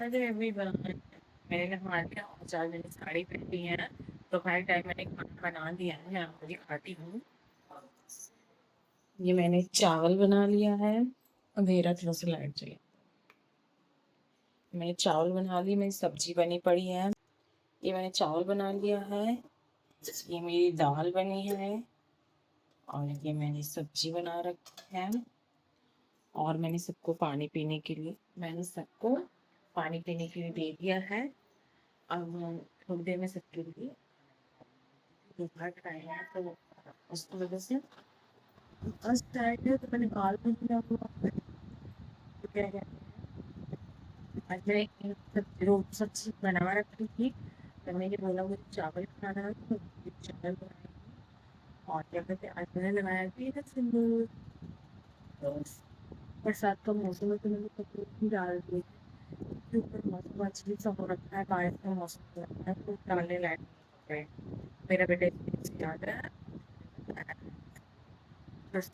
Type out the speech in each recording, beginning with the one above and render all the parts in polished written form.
अरे अभी मैंने नहा लिया और चार मैंने साड़ी पहनी है। दोपहर टाइम मैंने खाना बना लिया है, मैं अभी खाती हूँ। ये मैंने चावल बना लिया है। अंधेरा थोड़ा सा लाइट चाहिए। मैंने चावल बना ली, मेरी सब्जी बनी पड़ी है। ये मैंने चावल बना लिया है। ये मेरी दाल बनी है और ये मैंने सब्जी बना रखी है। और मैंने सबको पानी पीने के लिए दे दिया है। अब थोड़ी देर में सबके लिए दोपहर टाइम है, तो उसकी वजह से फर्स्ट टाइम है, तो मैंने बाल भी किया हुआ है। तो क्या कहते हैं, आज मैंने सब्जी बना रखी थी। तो मैंने ये बोला मुझे चावल खाना है, तो मुझे चावल बनाएंगे। और क्या कहते हैं, आज मैंने लगाया भी है सिंदूर। तो बरसात का मौसम है, तो मैंने कपड़े भी डाल दिए के ऊपर। मौसम अजीब सा हो रखा है, बारिश का मौसम हो रखा है, तो डालने लायक नहीं है। मेरा बेटा स्कूल से आ गया है। बस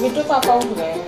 बिट्टू पापा उठ गए हैं।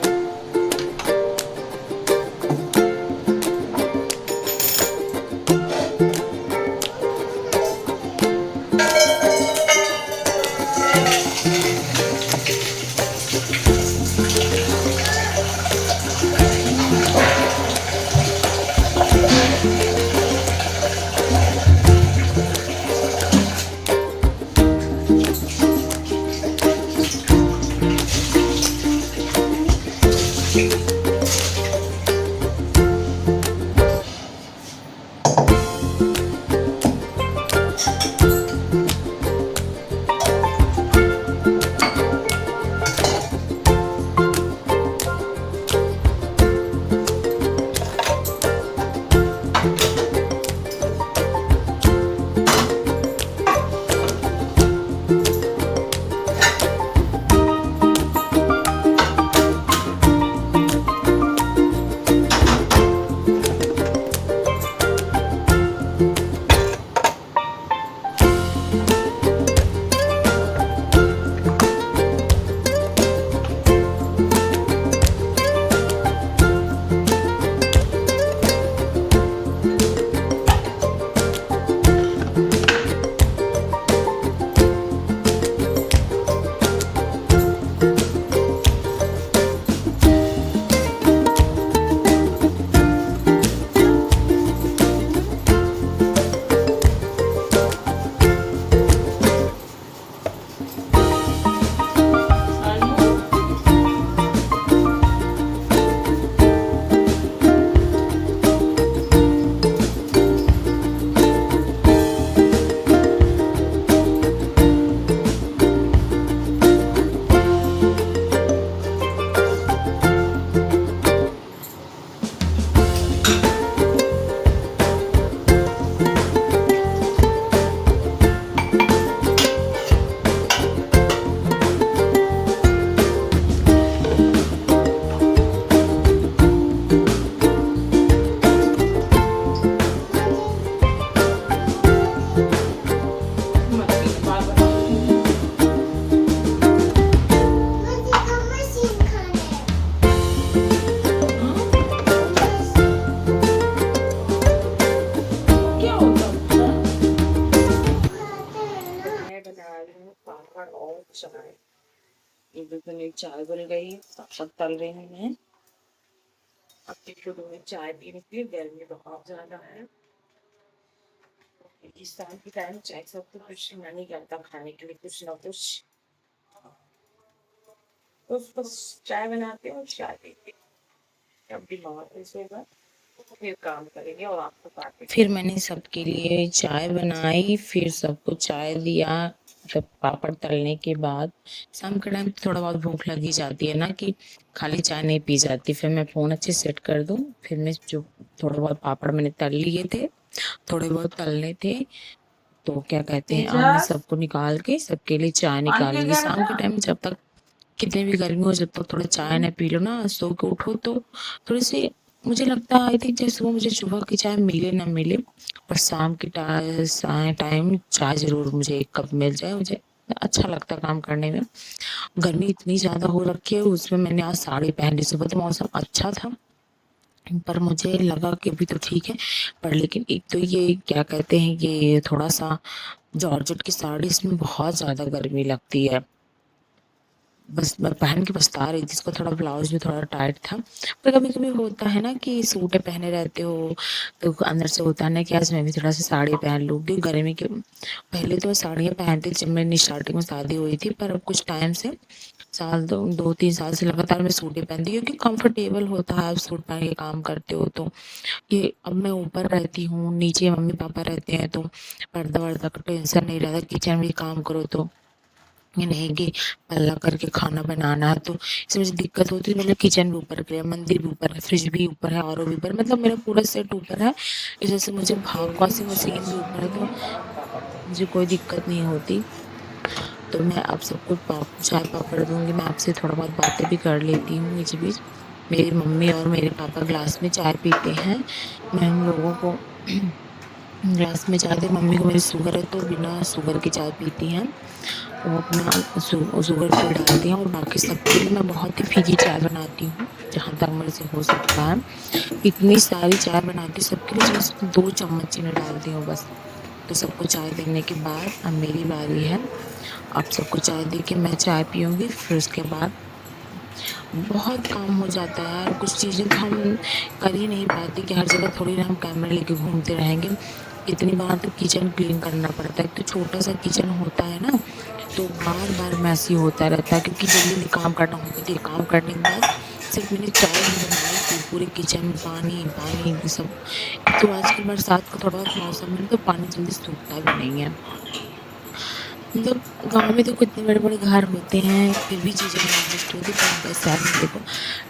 और चाय। ये बिल्कुल मेरी चाय बन गई, सब तल रही हूँ मैं। अब देखो तो मैं चाय पीने के लिए, गर्मी बहुत ज्यादा है। इस टाइम के टाइम चाय सब तो कुछ मन नहीं करता खाने के लिए, कुछ ना कुछ। तो बस चाय बनाते हैं और चाय पीते हैं। अब दिमाग फ्रेश होगा तो फिर काम करेंगे और आपको बातें। फिर मैंने सबके लिए चाय बनाई, फिर सबको चाय दिया। जब पापड़ तलने के बाद शाम के टाइम थोड़ा बहुत भूख लगी जाती है ना, कि खाली चाय नहीं पी जाती। फिर मैं फ़ोन अच्छे सेट कर दूँ, फिर मैं जो थोड़ा बहुत पापड़ मैंने तल लिए थे, थोड़े बहुत तलने थे, तो क्या कहते हैं, अब मैं सबको निकाल के सबके लिए चाय निकालूंगी। शाम के टाइम जब तक कितनी भी गर्मी हो, जब तक थोड़ा चाय ना पी लो ना, सो के उठो तो थोड़ी सी, मुझे लगता है आई थिंक जैसे सुबह मुझे सुबह की चाय मिले ना मिले, पर शाम के टाइम चाय ज़रूर मुझे एक कप मिल जाए, मुझे अच्छा लगता है काम करने में। गर्मी इतनी ज़्यादा हो रखी है, उसमें मैंने आज साड़ी पहन ली। सुबह तो मौसम अच्छा था, पर मुझे लगा कि अभी तो ठीक है, पर लेकिन एक तो ये क्या कहते हैं, ये थोड़ा सा जॉर्जेट की साड़ी, इसमें बहुत ज़्यादा गर्मी लगती है। बस मैं पहन के पछता रही थी, इसका थोड़ा ब्लाउज भी थोड़ा टाइट था। पर कभी कभी होता है ना कि सूट पहने रहते हो तो अंदर से होता है ना कि आज मैं भी थोड़ा सा साड़ी पहन लूँ, क्योंकि गर्मी के पहले तो साड़ियाँ पहनती थी जब मेरी स्टार्टिंग में शादी हुई थी, पर अब कुछ टाइम से साल 2-3 साल से लगातार मैं सूट ही पहनती हूँ, क्योंकि कंफर्टेबल होता है। आप सूट पहन के काम करते हो तो ये, अब मैं ऊपर रहती हूँ, नीचे मम्मी पापा रहते हैं, तो पर्दा वर्दा का टेंशन नहीं रहता। किचन में काम करो तो ये नहीं कि पल्ला करके खाना बनाना है, तो इसमें मुझे दिक्कत होती है। मतलब किचन भी ऊपर है, मंदिर भी ऊपर है, फ्रिज भी ऊपर है, आरओ भी ऊपर, मतलब मेरा पूरा सेट ऊपर है। इस वजह से मुझे वॉशिंग मशीन भी ऊपर है, तो मुझे कोई दिक्कत नहीं होती। तो मैं आप सबको चाय पापड़ दूंगी। मैं आपसे थोड़ा बहुत बातें भी कर लेती हूँ बीच बीच। मेरी मम्मी और मेरे पापा ग्लास में चाय पीते हैं, मैं उन लोगों को ग्लास में चाय दे। मम्मी को मेरी शुगर है, तो बिना शुगर की चाय पीती हैं, वो अपना शुगर फ्री डालती हैं। और बाकी सबके लिए मैं बहुत ही फीकी चाय बनाती हूँ, जहाँ तक मेरे से हो सकता है। इतनी सारी चाय बनाती हूँ सबके लिए, बस 2 चम्मच चीनी डालती हूँ बस। तो सबको चाय देने के बाद अब मेरी बारी है। आप सबको चाय दे के मैं चाय पीऊँगी, फिर उसके बाद बहुत काम हो जाता है यार। कुछ चीज़ें तो हम कर ही नहीं पाते कि हर जगह थोड़ी ना हम कैमरा लेके घूमते रहेंगे। इतनी बार तो किचन क्लीन करना पड़ता है, एक तो छोटा-सा किचन होता है ना, तो बार-बार मेसी होता रहता है, क्योंकि जल्दी काम करना होता है। तो ये काम करने के बाद सिर्फ मैंने चाय ही बनाई थी, पूरे किचन में पानी पानी ये सब। एक तो आजकल बरसात का थोड़ा बहुत मौसम है, तो पानी जल्दी सूखता भी नहीं है। मतलब गाँव में देखो इतने बड़े-बड़े घर होते हैं, फिर भी चीज़ें नहीं एडजस्ट होती, पर शहर में देखो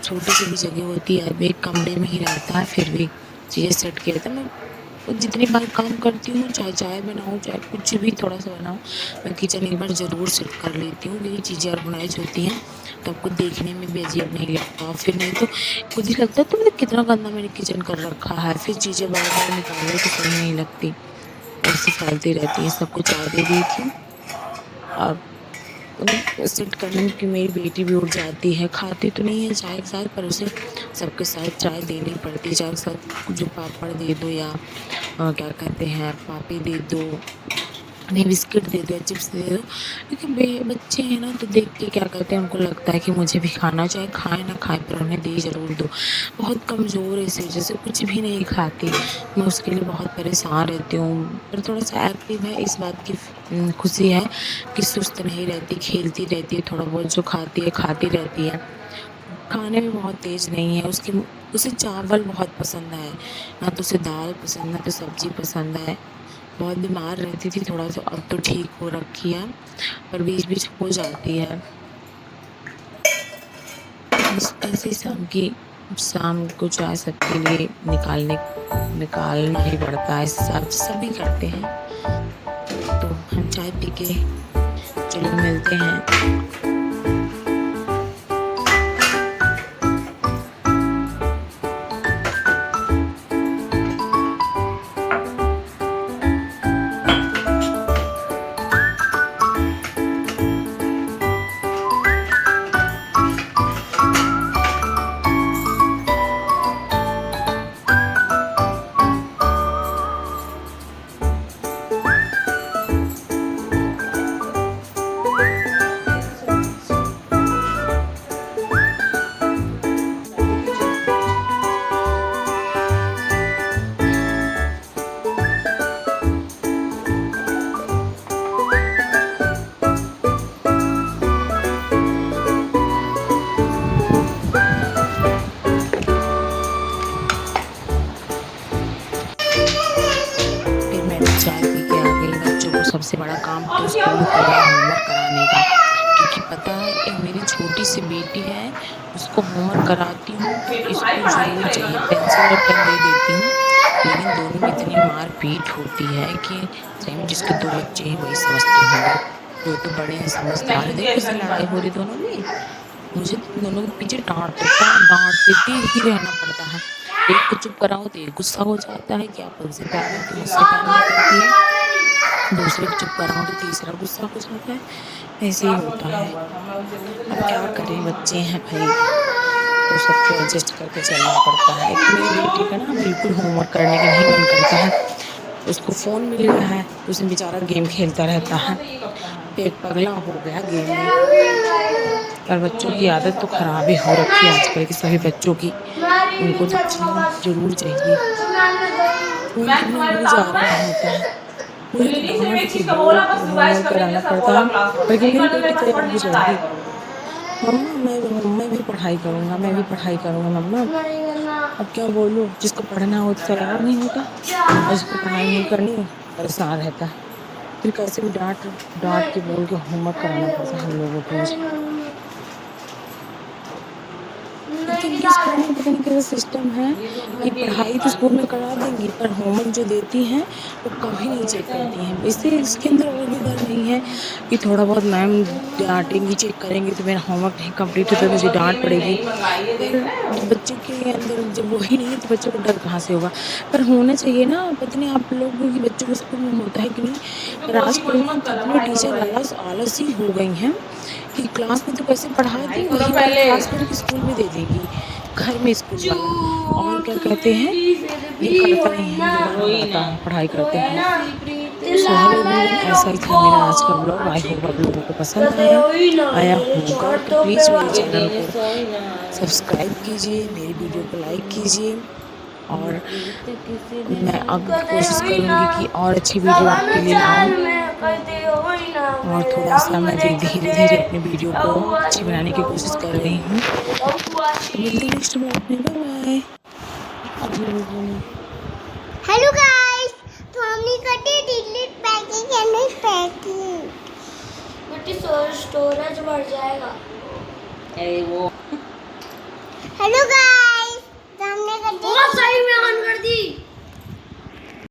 छोटी सी भी जगह होती है, अब एक कमरे में ही रहता है, फिर भी चीज़ें सेट किया रहता है। मैं जितनी बार काम करती हूँ, चाहे चाय बनाऊँ, चाहे कुछ भी थोड़ा-सा बनाऊँ, मैं किचन एक बार ज़रूर सेट कर लेती हूँ, क्योंकि चीज़ें ऑर्गनाइज़ होती हैं, तो आपको देखने में भी अजीब नहीं लगता। फिर नहीं तो खुद ही लगता है तो मतलब कितना गंदा मैंने किचन कर रखा है, फिर चीज़ें बार-बार निकालो तो सही नहीं लगती, ऐसे फैलती रहती हैं। सबको चाय दे दी थी, और मतलब सेट करने में कि मेरी बेटी भी उठ जाती है, खाती तो नहीं है चाय के साथ, पर उसे सबके साथ चाय देनी पड़ती है। चाय के साथ जो पापड़ दे दो, या क्या कहते हैं, पापड़ी दे दो, नहीं बिस्किट दे दो या चिप्स दे दो, क्योंकि बच्चे हैं ना, तो देख के क्या कहते हैं, उनको लगता है कि मुझे भी खाना, चाहे खाएँ ना खाएँ, पर उन्हें दे ज़रूर दो। बहुत कमज़ोर है, इस वजह से कुछ भी नहीं खाती। मैं उसके लिए बहुत परेशान रहती हूँ, पर थोड़ा-सा एक्टिव है, इस बात की खुशी है कि सुस्त नहीं रहती, खेलती रहती है, थोड़ा बहुत जो खाती है, खाती रहती है। खाने में बहुत तेज़ नहीं है, उसे चावल बहुत पसंद है, ना तो उसे दाल पसंद, ना तो सब्ज़ी पसंद है। बहुत बीमार रहती थी थोड़ा-सा, अब तो ठीक हो रखी है, पर बीच-बीच हो जाती है। बस ऐसे ही शाम को चाय सबके लिए निकालना ही पड़ता है, इस हिसाब से सभी करते हैं। तो हम चाय पी के चलो मिलते हैं। सबसे बड़ा काम तो स्कूल का होमवर्क कराने का, क्योंकि पता है एक मेरी छोटी सी बेटी है, उसको होमवर्क कराती हूँ तो इसको ज़रूर चाहिए, पेंसिल और पेन दे देती हूँ, लेकिन दोनों में इतनी मार-पीट होती है कि सही में जिसके 2 बच्चे हैं वही समझते होंगे। जो तो बड़े हैं समझदार हैं, देखो कैसे लड़ाई हो रही दोनों में। मुझे तो इन दोनों के पीछे डाँटते ही रहना पड़ता है। एक को चुप कराओ तो एक गुस्सा हो जाता है कि आप उनसे प्यार है तो मुझसे प्यार नहीं करती है। दूसरे को चुप कराओ तो तीसरा गुस्सा हो जाता है। ऐसे ही होता है। अब क्या करें, बच्चे हैं भई, तो सबको एडजस्ट करके चलना पड़ता है। एक तो मेरी बेटी का ना बिल्कुल होमवर्क करने का नहीं मन करता है। उसको फ़ोन मिल गया है तो उसमें बेचारा गेम खेलता रहता है। पेट पगला हो गया गेम में। पर बच्चों की आदत तो खराब ही हो रखी है आजकल के सभी बच्चों की। उनको तो फ़ोन ज़रूर चाहिए। फ़ोन के बिना गुजारा नहीं होता है। मुझे तो डाँट के बोल के होमवर्क कराना पड़ता है, लेकिन मेरी बेटी तैयार हो जाएगी, मम्मा मैं भी पढ़ाई करूँगा, मैं भी पढ़ाई करूँगा मम्मा। अब क्या बोलूँ, जिसको पढ़ना हो तो तैयार नहीं होता और जिसको पढ़ाई नहीं करनी परेशान रहता है। फिर कैसे भी डाँट के बोल के होमवर्क कराना पड़ता है हम लोगों को मुझे। एक तो इनके स्कूल में पता नहीं कैसा सिस्टम है कि पढ़ाई तो स्कूल में करा देंगी पर होमवर्क जो देती हैं वो कभी नहीं चेक करती हैं। इससे इसके अंदर और भी डर नहीं है कि थोड़ा बहुत मैम डाँटेंगी, चेक करेंगी तो मेरा होमवर्क नहीं कंप्लीट है तो मुझे डाँट पड़ेगी। पर जब बच्चे के अंदर जब वही नहीं है तो बच्चे को डर कहाँ से होगा? पर होना चाहिए ना, पता नहीं आप लोगों की बच्चों के स्कूल में होता है कि नहीं? पर आजकल ना कितनी टीचर आलसी हो गई हैं कि क्लास में तो कैसे पढ़ा दी वही वाला क्लास वर्क स्कूल में दे देंगी, घर में स्कूल वाला। और क्या कहते हैं, ये करता ही है, ये आता है, पढ़ाई करते हैं। सो हेलो एवरीवन, ऐसा ही था मेरा आज का ब्लॉग। आई होप आप लोगों को पसंद आया होगा, तो प्लीज़ मेरे चैनल को सब्सक्राइब कीजिए, मेरी वीडियो को लाइक कीजिए और मैं अब कोशिश करूँगी कि और अच्छी वीडियो आपके लिए लाऊँ। और थोड़ा-सा मैं धीरे-धीरे अपनी वीडियो को अच्छी बनाने की कोशिश कर रही हूँ। तो मिलते हैं नेक्स्ट ब्लॉग में, बाय-बाय। हेलो गाइस, तो हमने कटी डिलीट पैकिंग एंड पैकिंग बेटी स्टोरेज बढ़ जाएगा। अरे वो हेलो गाइस, तो हमने कटी सही में ऑन कर